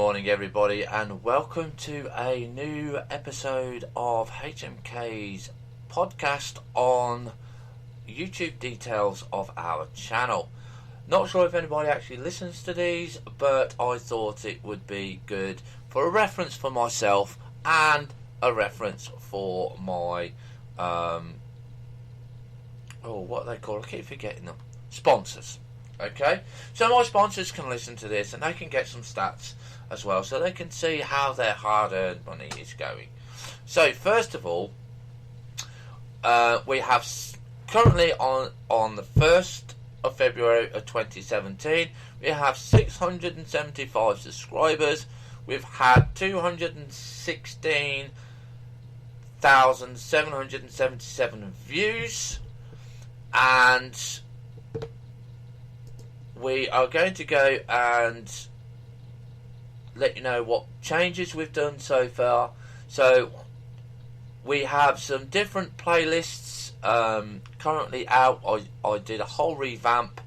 morning, everybody, and welcome to a new episode of HMK's podcast on YouTube details of our channel. Not sure if anybody actually listens to these, but I thought it would be good for a reference for myself and a reference for my what they call, I keep forgetting them, sponsors. Okay, so my sponsors can listen to this and they can get some stats as well, so they can see how their hard-earned money is going. So first of all, we have currently on the 1st of February of 2017, we have 675 subscribers. We've had 216,777 views, and we are going to go and let you know what changes we've done so far. So we have some different playlists currently out. I did a whole revamp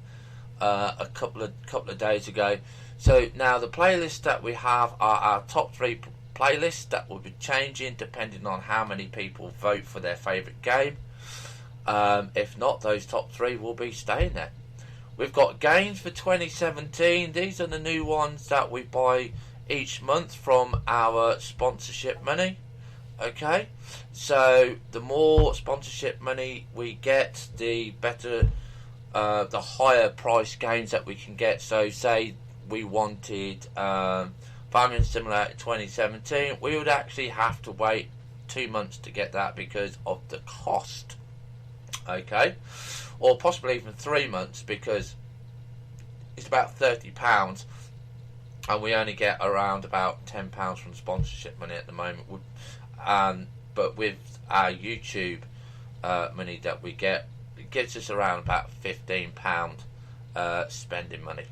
a couple of days ago. So now the playlists that we have are our top 3 playlists that will be changing depending on how many people vote for their favourite game. If not, those top 3 will be staying there. We've got games for 2017. These are the new ones that we buy each month from our sponsorship money. Okay, so the more sponsorship money we get, the better, the higher price games that we can get. So say we wanted Farming Simulator 2017, we would actually have to wait 2 months to get that because of the cost. Okay, or possibly even 3 months because it's about £30 and we only get around about £10 from sponsorship money at the moment. But with our YouTube money that we get, it gets us around about £15 spending money.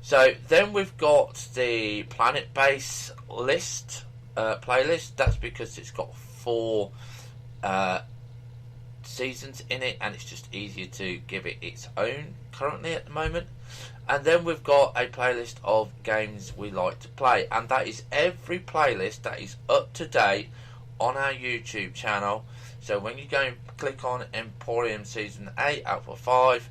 So then we've got the Planet Base list playlist. That's because it's got 4 seasons in it, and it's just easier to give it its own currently at the moment. And then we've got a playlist of games we like to play, and that is every playlist that is up to date on our YouTube channel. So when you go and click on Emporium Season 8 Alpha 5,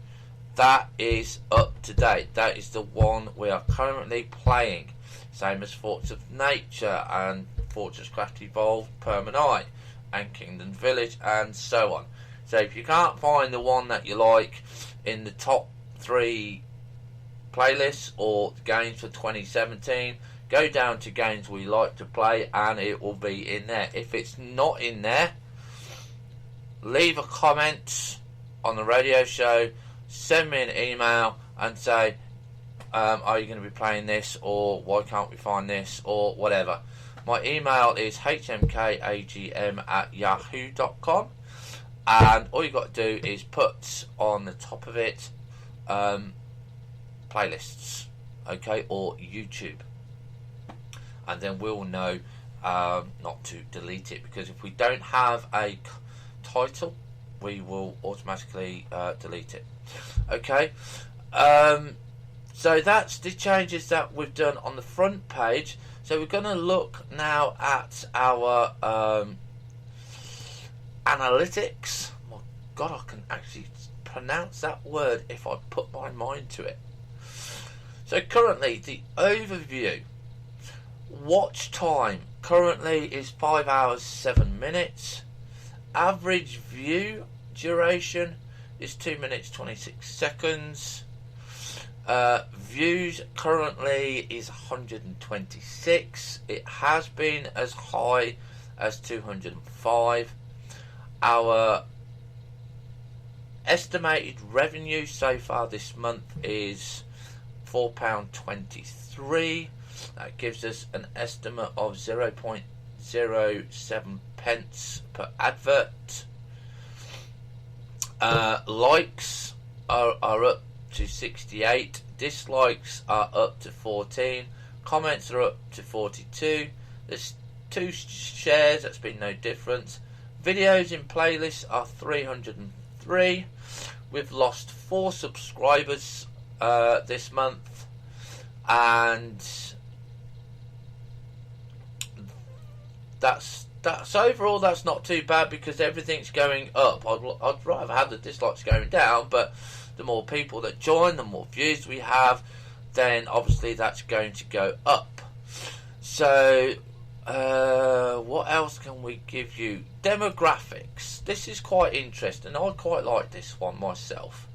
that is up to date. That is the one we are currently playing. Same as Fortress of Nature and Fortress Craft Evolved Permanite and Kingdom Village and so on. So if you can't find the one that you like in the top 3 playlists or games for 2017, go down to games we like to play and it will be in there. If it's not in there, leave a comment on the radio show, send me an email and say, are you going to be playing this, or why can't we find this, or whatever. My email is hmkagm@yahoo.com, and all you got to do is put on the top of it playlists, okay, or YouTube, and then we'll know not to delete it, because if we don't have a title, we will automatically delete it. Okay, so that's the changes that we've done on the front page. So we're going to look now at our analytics. My God, I can actually pronounce that word if I put my mind to it. So currently, the overview watch time currently is 5 hours 7 minutes. Average view duration is 2 minutes 26 seconds. Views currently is 126. It has been as high as 205. Our estimated revenue so far this month is £4.23. That gives us an estimate of 0.07 pence per advert. Likes are up to 68. Dislikes are up to 14. Comments are up to 42. There's 2 shares, that's been no difference. Videos in playlists are 303. We've lost 4 subscribers this month, and that's overall that's not too bad because everything's going up. I'd rather have the dislikes going down, but the more people that join, the more views we have, then obviously that's going to go up. So what else can we give you? Demographics. This is quite interesting. I quite like this one myself.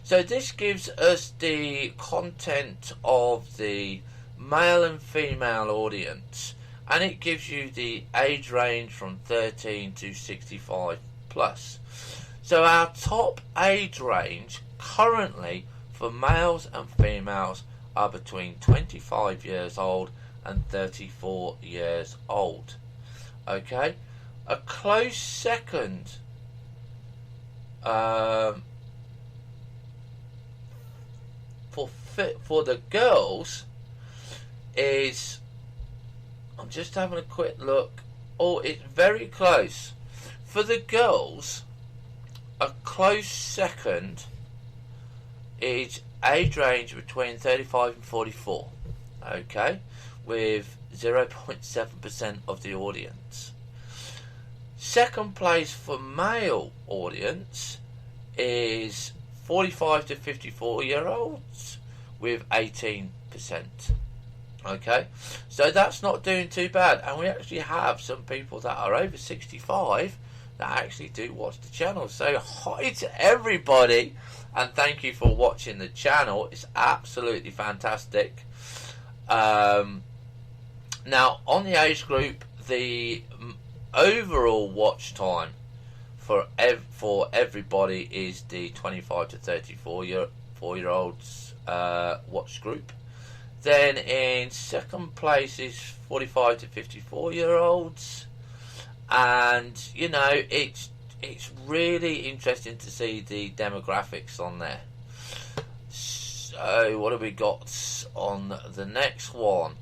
So this gives us the content of the male and female audience, and it gives you the age range from 13 to 65 plus. So our top age range currently for males and females are between 25 years old and 34 years old. Okay, a close second for the girls is, I'm just having a quick look. Oh, it's very close. For the girls, a close second is age range between 35 and 44. Okay, with 0.7% of the audience. Second place for male audience is 45 to 54 year olds with 18%. Okay, so that's not doing too bad, and we actually have some people that are over 65 that actually do watch the channel. So hi to everybody, and thank you for watching the channel. It's absolutely fantastic. Now on the age group, the overall watch time for everybody is the 25 to 34 year olds watch group. Then in second place is 45 to 54 year olds, and you know it's really interesting to see the demographics on there. So what have we got on the next one?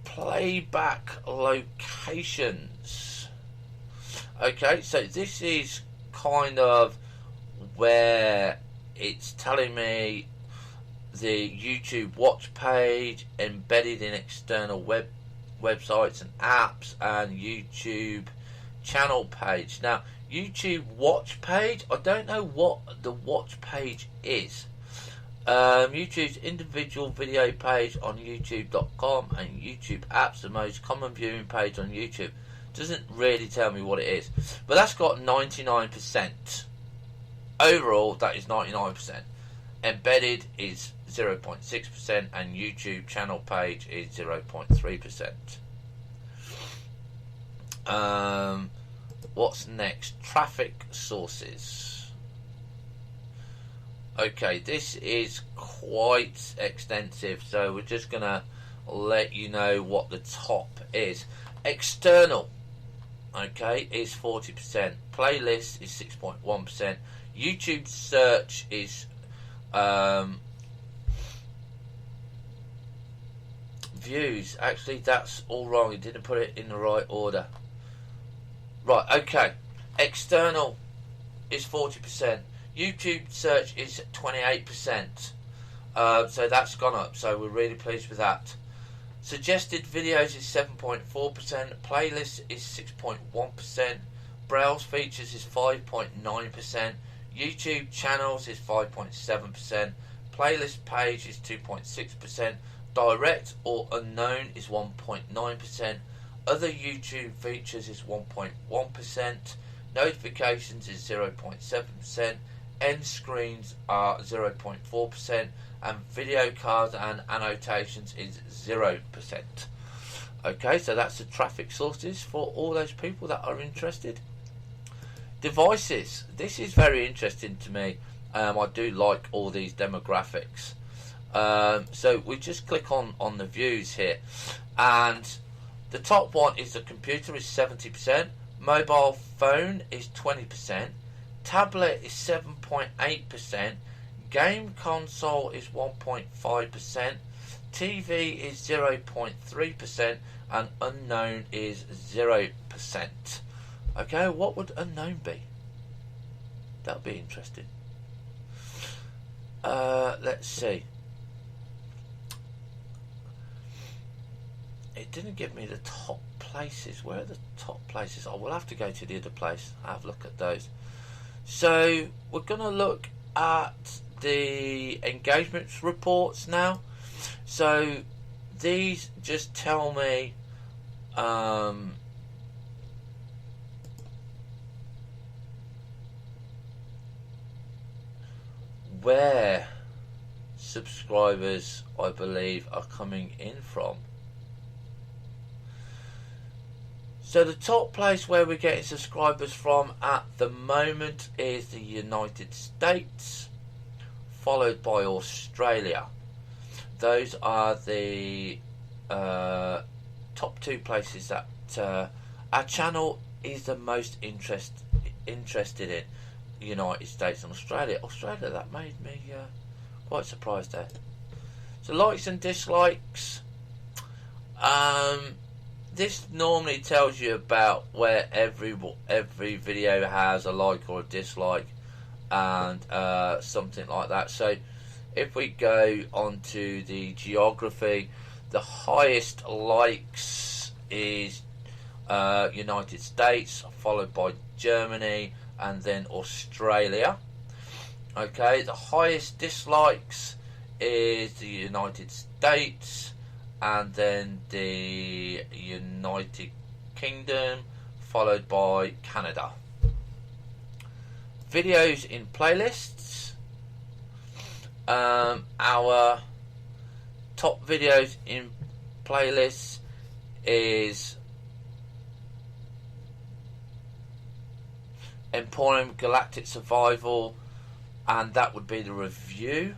Playback locations. Okay, so this is kind of where it's telling me the YouTube watch page embedded in external websites and apps, and YouTube channel page. Now YouTube watch page, I don't know what the watch page is. YouTube's individual video page on youtube.com and YouTube apps, the most common viewing page on YouTube. Doesn't really tell me what it is, but that's got 99%. Overall, that is 99%. Embedded is 0.6%, and YouTube channel page is 0.3%. What's next? Traffic sources. Okay, this is quite extensive, so we're just gonna let you know what the top is. External, okay, is 40%. Playlist is 6.1%. YouTube search is views. Actually, that's all wrong. It didn't put it in the right order. Right, okay. External is 40%. YouTube search is 28%. So that's gone up. So we're really pleased with that. Suggested videos is 7.4%. Playlist is 6.1%. Browse features is 5.9%. YouTube channels is 5.7%. Playlist page is 2.6%. Direct or unknown is 1.9%. Other YouTube features is 1.1%. Notifications is 0.7%. End screens are 0.4%. And video cards and annotations is 0%. Okay, so that's the traffic sources for all those people that are interested. Devices. This is very interesting to me. I do like all these demographics. So we just click on the views here, and the top one is the computer is 70%, mobile phone is 20%, tablet is 7.8%, game console is 1.5%, TV is 0.3%, and unknown is 0%. Okay, what would unknown be? That would be interesting. Let's see. it didn't give me the top places. Where are the top places? I will have to go to the other place, have a look at those. So we're going to look at the engagements reports now. So these just tell me where subscribers, I believe, are coming in from. So the top place where we're getting subscribers from at the moment is the United States, followed by Australia. Those are the top two places that our channel is the most interested in. United States and Australia. Australia, that made me quite surprised there. So likes and dislikes. This normally tells you about where every video has a like or a dislike and something like that. So if we go onto the geography, the highest likes is United States, followed by Germany and then Australia. Okay, the highest dislikes is the United States and then the United Kingdom, followed by Canada. Videos in playlists. Our top videos in playlists is Emporium Galactic Survival, and that would be the review.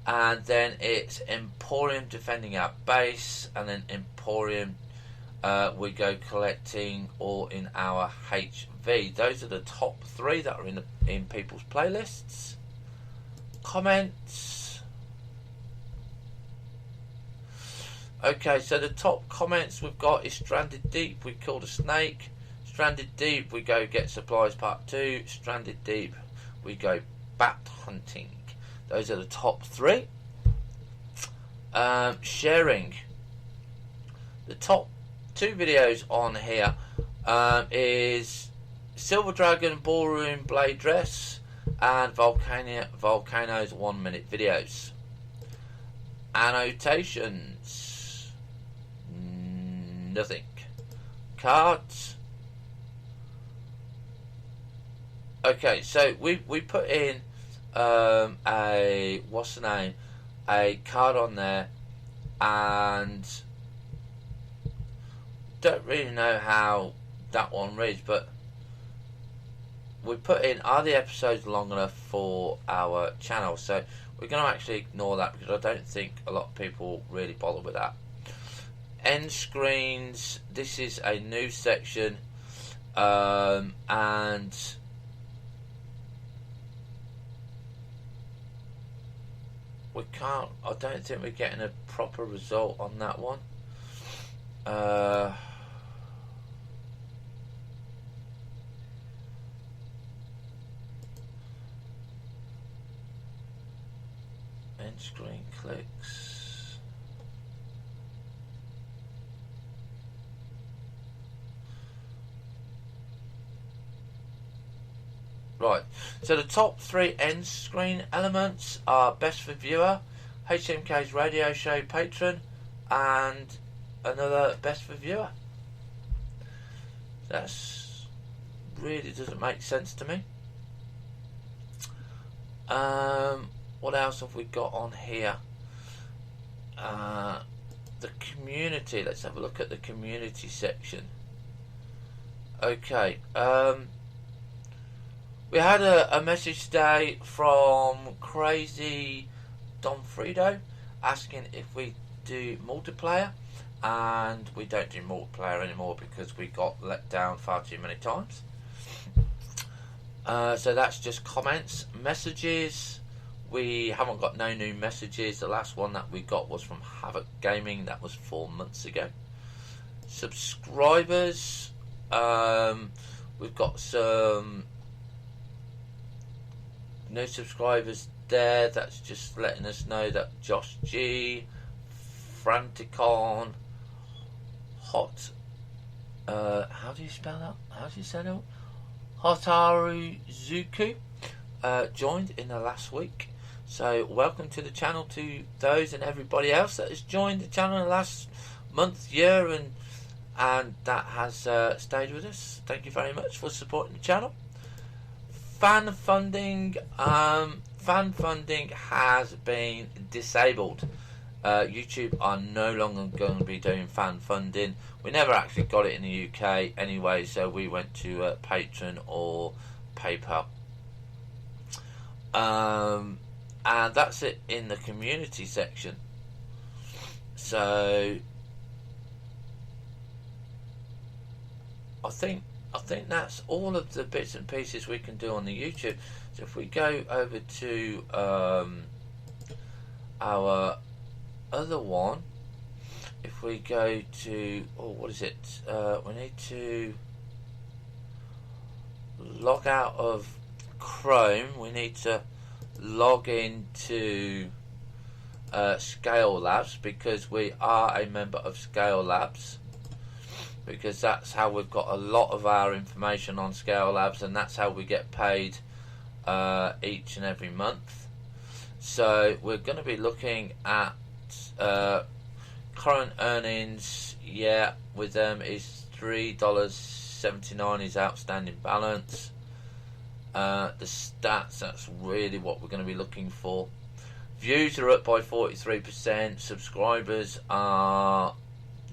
And then it's Emporium Defending Our Base, and then Emporium we go collecting all in our HV. Those are the top three that are in people's playlists. Comments. Okay, so the top comments we've got is Stranded Deep, we killed a snake. Stranded Deep, we go get supplies part 2. Stranded Deep, we go bat hunting. Those are the top three. Sharing. The top two videos on here is Silver Dragon Ballroom Blade Dress and Volcano's 1 minute videos. Annotations. Nothing. Cards. Okay, so we put in a card on there, and don't really know how that one reads, but we put in, are the episodes long enough for our channel? So we're going to actually ignore that because I don't think a lot of people really bother with that. End screens, this is a new section, and I don't think we're getting a proper result on that one. End screen clicks. Right, so the top three end screen elements are Best for Viewer, HMK's radio show patron, and another Best for Viewer. That's really doesn't make sense to me. What else have we got on here? The community. Let's have a look at the community section. Okay. We had a message today from Crazy Donfredo asking if we do multiplayer, and we don't do multiplayer anymore because we got let down far too many times. So that's just comments. Messages, we haven't got no new messages. The last one that we got was from Havoc Gaming. That was 4 months ago. Subscribers, we've got some new subscribers there. That's just letting us know that Josh G, Franticon, Hot. How do you spell that? How do you say that? Hotaruzuku joined in the last week. So welcome to the channel to those and everybody else that has joined the channel in the last month, year, and that has stayed with us. Thank you very much for supporting the channel. Fan funding has been disabled. YouTube are no longer going to be doing fan funding. We never actually got it in the UK anyway, so we went to Patreon or PayPal. And that's it in the community section. So I think that's all of the bits and pieces we can do on the YouTube. So if we go over to our other one, if we go to, what is it? We need to log out of Chrome. We need to log into Scale Labs, because we are a member of Scale Labs, because that's how we've got a lot of our information on Scale Labs, and that's how we get paid each and every month. So we're going to be looking at current earnings. Yeah, with them is $3.79 is outstanding balance. The stats, that's really what we're going to be looking for. Views are up by 43%. Subscribers are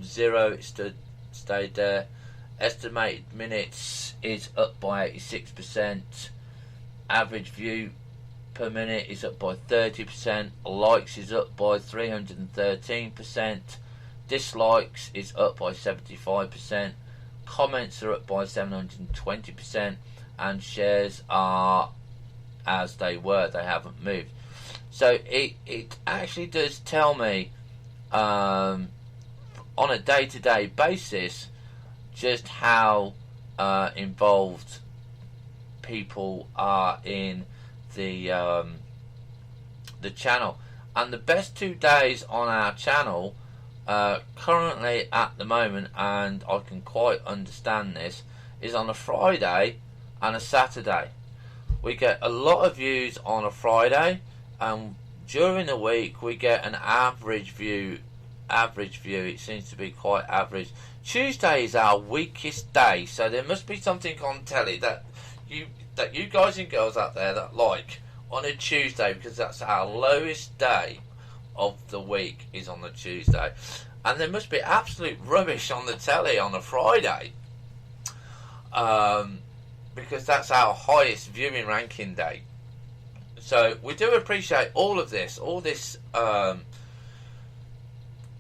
0. It stayed there. Estimated minutes is up by 86%. Average view per minute is up by 30%. Likes is up by 313%. Dislikes is up by 75%. Comments are up by 720%. And shares are as they were. They haven't moved. So it actually does tell me on a day-to-day basis just how involved people are in the channel. And the best 2 days on our channel currently at the moment, and I can quite understand this, is on a Friday and a Saturday. We get a lot of views on a Friday, and during the week we get an average view. It seems to be quite average. Tuesday is our weakest day, so there must be something on telly that you guys and girls out there that like on a Tuesday, because that's our lowest day of the week, is on the Tuesday. And there must be absolute rubbish on the telly on a Friday, because that's our highest viewing ranking day. So we do appreciate all this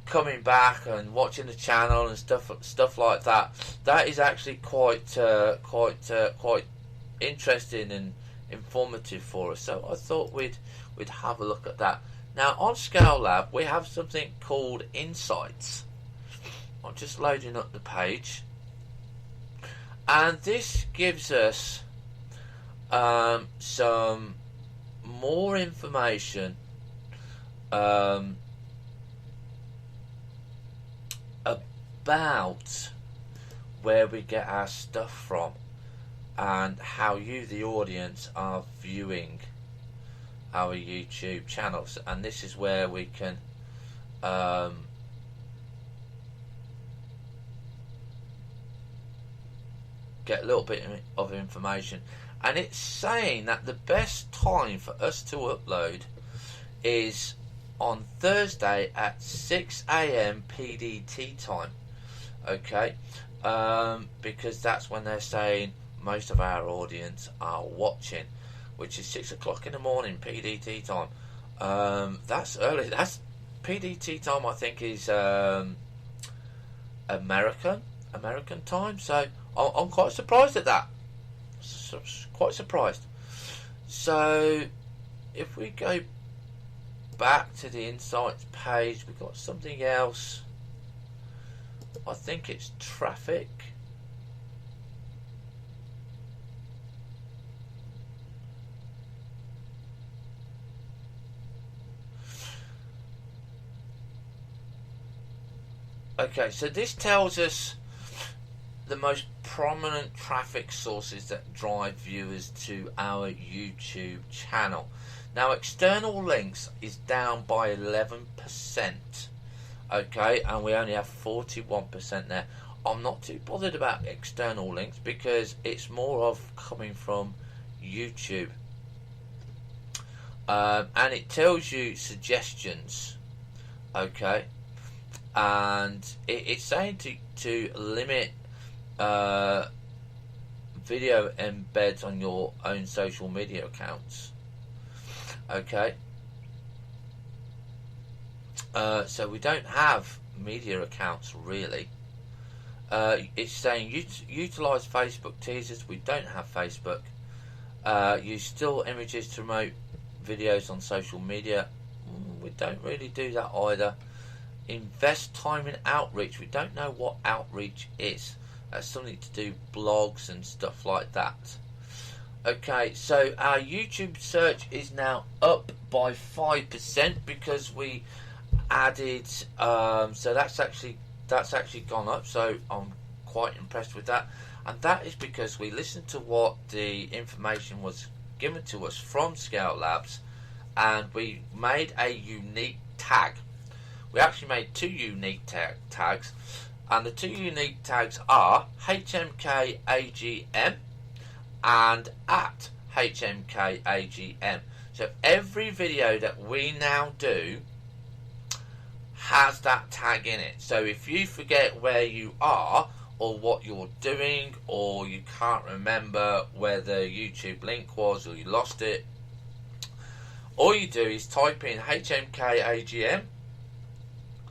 coming back and watching the channel and stuff like that. That is actually quite interesting and informative for us. So I thought we'd have a look at that. Now on Scale Lab we have something called Insights. I'm just loading up the page. And this gives us some more information about where we get our stuff from and how you, the audience, are viewing our YouTube channels. And this is where we can get a little bit of information. And it's saying that the best time for us to upload is on Thursday at 6 AM PDT time. Okay, because that's when they're saying most of our audience are watching, which is 6 o'clock in the morning PDT time. That's early. That's PDT time, I think, is American time. So I'm quite surprised at that. Quite surprised. So if we go back to the Insights page, we've got something else. I think it's traffic. Okay, so this tells us the most prominent traffic sources that drive viewers to our YouTube channel. Now, external links is down by 11%. Okay, and we only have 41% there. I'm not too bothered about external links because it's more of coming from YouTube. And it tells you suggestions. Okay, and it's saying to limit video embeds on your own social media accounts. Okay, so we don't have media accounts really. It's saying utilize Facebook teasers. We don't have Facebook. Use still images to promote videos on social media. We don't really do that either. Invest time in outreach. We don't know what outreach is. That's something to do blogs and stuff like that. Okay, so our YouTube search is now up by 5% because we added. So that's actually gone up. So I'm quite impressed with that, and that is because we listened to what the information was given to us from Scout Labs, and we made a unique tag. We actually made two unique tags, and the two unique tags are HMKAGM and at HMKAGM. So every video that we now do has that tag in it. So if you forget where you are or what you're doing, or you can't remember where the YouTube link was, or you lost it, all you do is type in HMKAGM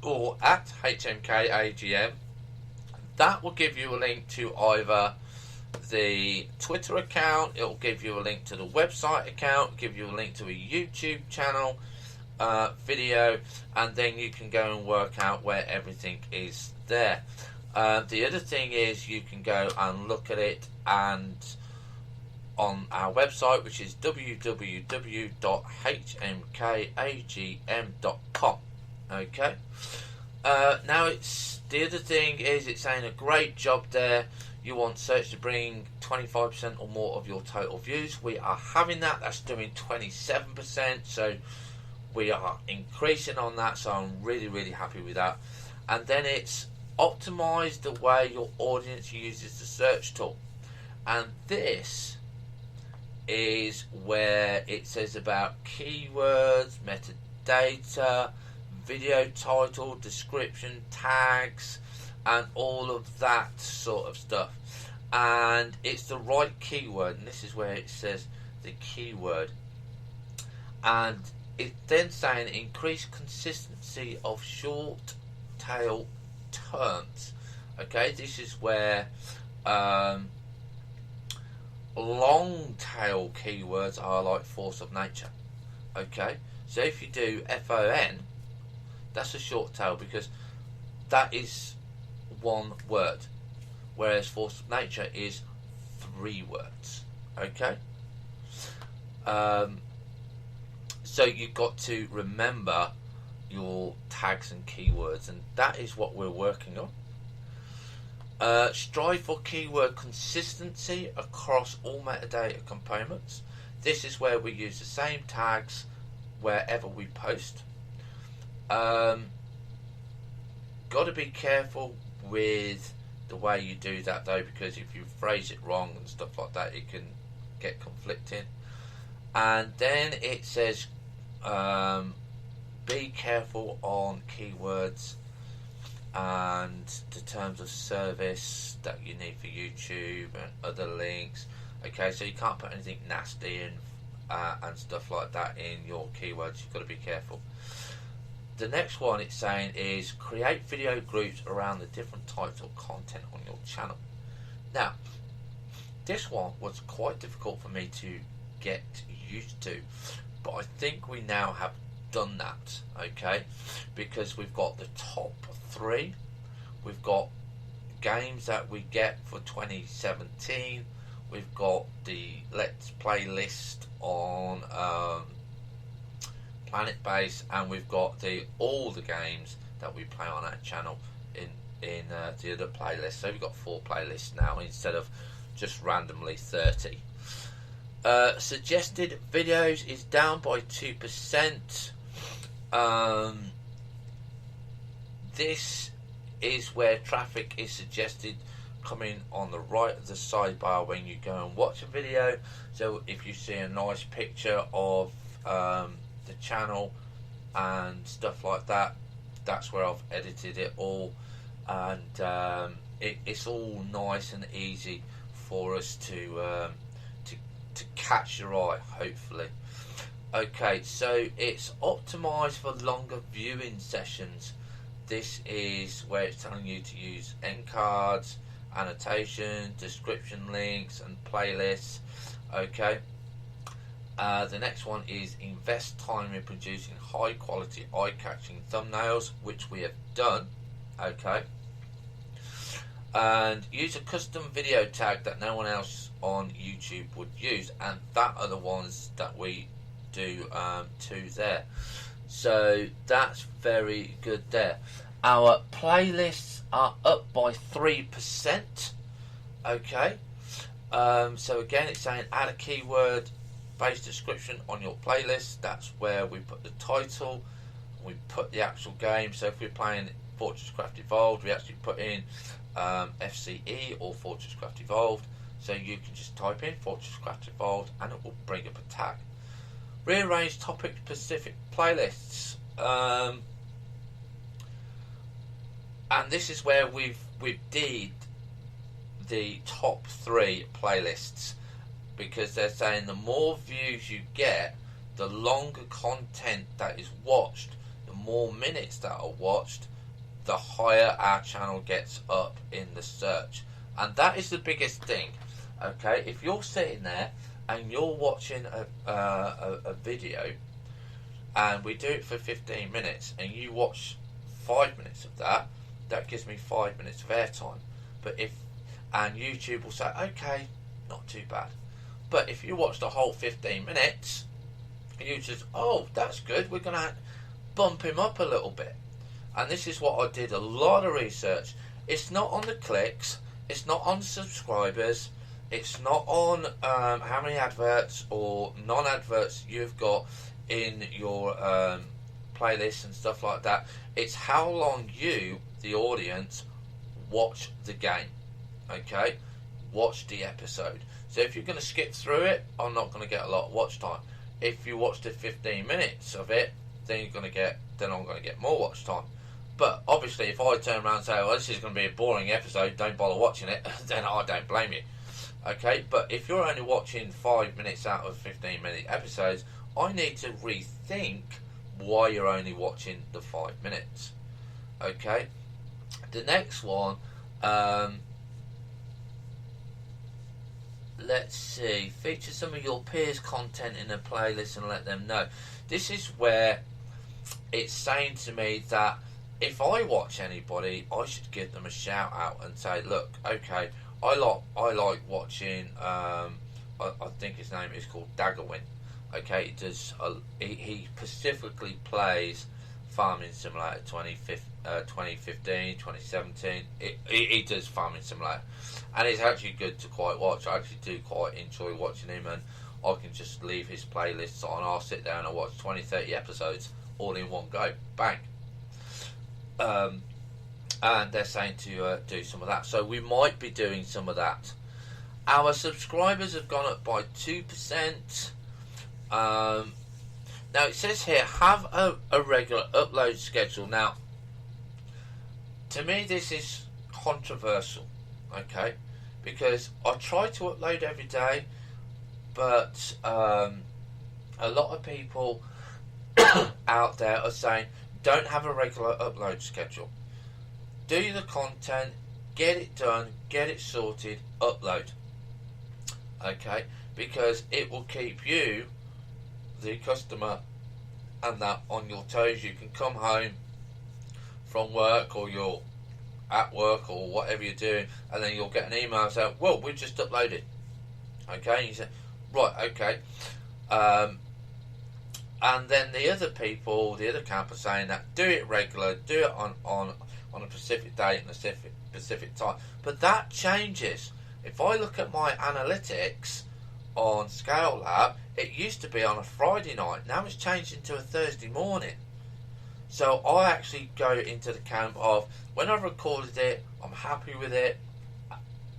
or at HMKAGM. That will give you a link to either the Twitter account, it will give you a link to the website account, give you a link to a YouTube channel video, and then you can go and work out where everything is there. The other thing is you can go and look at it and on our website, which is www.hmkagm.com. Okay. Now it's the other thing is it's saying a great job there. You want search to bring 25% or more of your total views. We are having that. That's doing 27%. So we are increasing on that. So I'm really happy with that. And then it's optimize the way your audience uses the search tool. And this is where it says about keywords, metadata, video title, description, tags, and all of that sort of stuff. And it's the right keyword, and this is where it says the keyword. And it's then saying increase consistency of short tail terms. Okay, this is where long tail keywords are like force of nature. Okay, so if you do FON, that's a short tail because that is one word, whereas force of nature is 3 words. Okay, so you've got to remember your tags and keywords, and that is what we're working on. Strive for keyword consistency across all metadata components. This is where we use the same tags wherever we post. Got to be careful with the way you do that though, because if you phrase it wrong and stuff like that, it can get conflicting. And then it says be careful on keywords and the terms of service that you need for YouTube and other links. Okay, so you can't put anything nasty in and stuff like that in your keywords. You've got to be careful. The next one it's saying is create video groups around the different types of content on your channel. Now, this one was quite difficult for me to get used to, but I think we now have done that. Okay, because we've got the top 3, we've got games that we get for 2017, we've got the Let's Play list on Planet Base, and we've got all the games that we play on our channel in in the other playlist. So we've got 4 playlists now instead of just randomly 30. Suggested videos is down by 2%. This is where traffic is suggested coming on the right of the sidebar when you go and watch a video. So if you see a nice picture of the channel and stuff like that, that's where I've edited it all, and it's all nice and easy for us to catch your eye, hopefully. Okay, so it's optimized for longer viewing sessions. This is where it's telling you to use end cards, annotation, description links, and playlists. Okay. The next one is invest time in producing high quality eye-catching thumbnails, which we have done. Okay. And use a custom video tag that no one else on YouTube would use, and that are the ones that we do too there. So that's very good there. Our playlists are up by 3%. Okay. So again, it's saying add a keyword based description on your playlist. That's where we put the title, we put the actual game. So if we're playing Fortress Craft Evolved, we actually put in FCE or Fortress Craft Evolved. So you can just type in Fortress Craft Evolved and it will bring up a tag. Rearrange topic specific playlists. And this is where we've did the top 3 playlists, because they're saying the more views you get, the longer content that is watched, the more minutes that are watched, the higher our channel gets up in the search. And that is the biggest thing. Okay, if you're sitting there and you're watching a video, and we do it for 15 minutes, and you watch 5 minutes of that, that gives me 5 minutes of airtime. And YouTube will say, okay, not too bad. But if you watch the whole 15 minutes, you just, oh, that's good, we're going to bump him up a little bit. And this is what I did a lot of research. It's not on the clicks, it's not on subscribers, it's not on how many adverts or non-adverts you've got in your playlists and stuff like that. It's how long you, the audience, watch the game. Okay, watch the episode. So if you're going to skip through it, I'm not going to get a lot of watch time. If you watch the 15 minutes of it, then I'm going to get more watch time. But obviously, if I turn around and say, "Well, this is going to be a boring episode, don't bother watching it," then I don't blame you. Okay, but if you're only watching 5 minutes out of 15-minute episodes, I need to rethink why you're only watching the 5 minutes. Okay, the next one. Let's see. Feature some of your peers' content in a playlist and let them know. This is where it's saying to me that if I watch anybody, I should give them a shout out and say, look, okay, I like watching. I think his name is called Daggerwin. Okay, he specifically plays Farming Simulator 2015, 2017. He does Farming Simulator, and it's actually good to quite watch. I actually do quite enjoy watching him, and I can just leave his playlists on. I'll sit down and watch 20, 30 episodes all in one go, bang. And they're saying to do some of that, so we might be doing some of that. Our subscribers have gone up by 2%. Now it says here, have a regular upload schedule. Now, to me this is controversial, okay, because I try to upload every day, but a lot of people out there are saying don't have a regular upload schedule. Do the content, get it done, get it sorted, upload. Okay, because it will keep you, the customer, and that on your toes. You can come home from work, or you're at work or whatever you're doing, and then you'll get an email saying, well, we just uploaded. Okay, and you say, right, okay. And then the other people, the other camp are saying that do it regular, do it on on a specific date and a specific time. But that changes. If I look at my analytics on Scale Lab, it used to be on a Friday night. Now it's changed into a Thursday morning. So I actually go into the camp of when I've recorded it, I'm happy with it,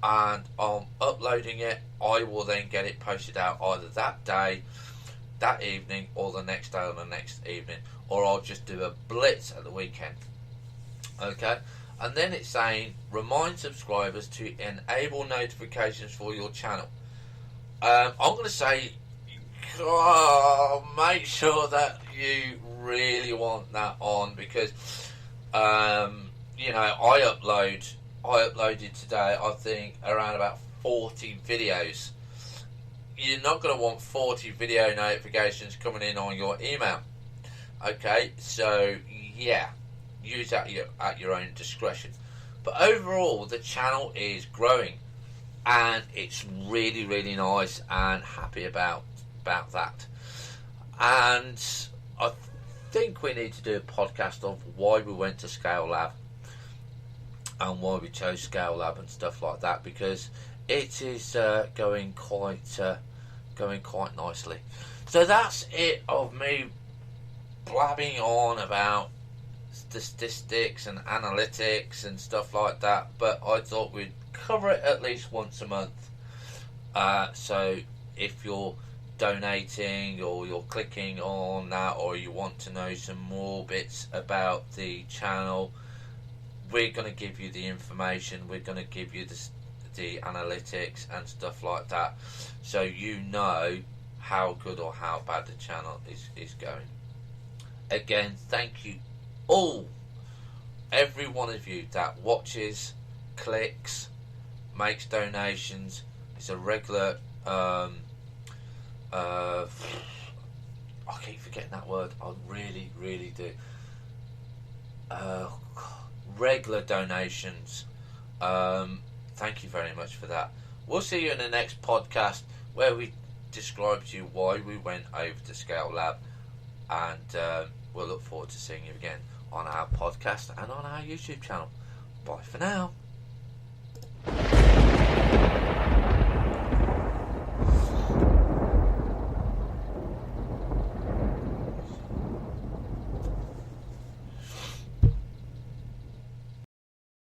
and I'm uploading it, I will then get it posted out either that day, that evening, or the next day or the next evening, or I'll just do a blitz at the weekend. Okay? And then it's saying, remind subscribers to enable notifications for your channel. I'm going to say, make sure that you really want that on, because, I uploaded today, I think, around about 40 videos. You're not going to want 40 video notifications coming in on your email. Okay, so yeah, use that at your own discretion. But overall, the channel is growing, and it's really, really nice, and happy about that. And I think we need to do a podcast of why we went to Scale Lab and why we chose Scale Lab and stuff like that, because it is going quite nicely. So that's it of me blabbing on about statistics and analytics and stuff like that, but I thought we'd cover it at least once a month. So if you're donating or you're clicking on that, or you want to know some more bits about the channel, we're going to give you the information, we're going to give you the analytics and stuff like that, so you know how good or how bad the channel is going. Again, thank you all, every one of you that watches, clicks, makes donations. It's a regular I keep forgetting that word, I really do. Regular donations. Thank you very much for that. We'll see you in the next podcast, where we describe to you why we went over to Scale Lab, and we'll look forward to seeing you again on our podcast and on our YouTube channel. Bye for now.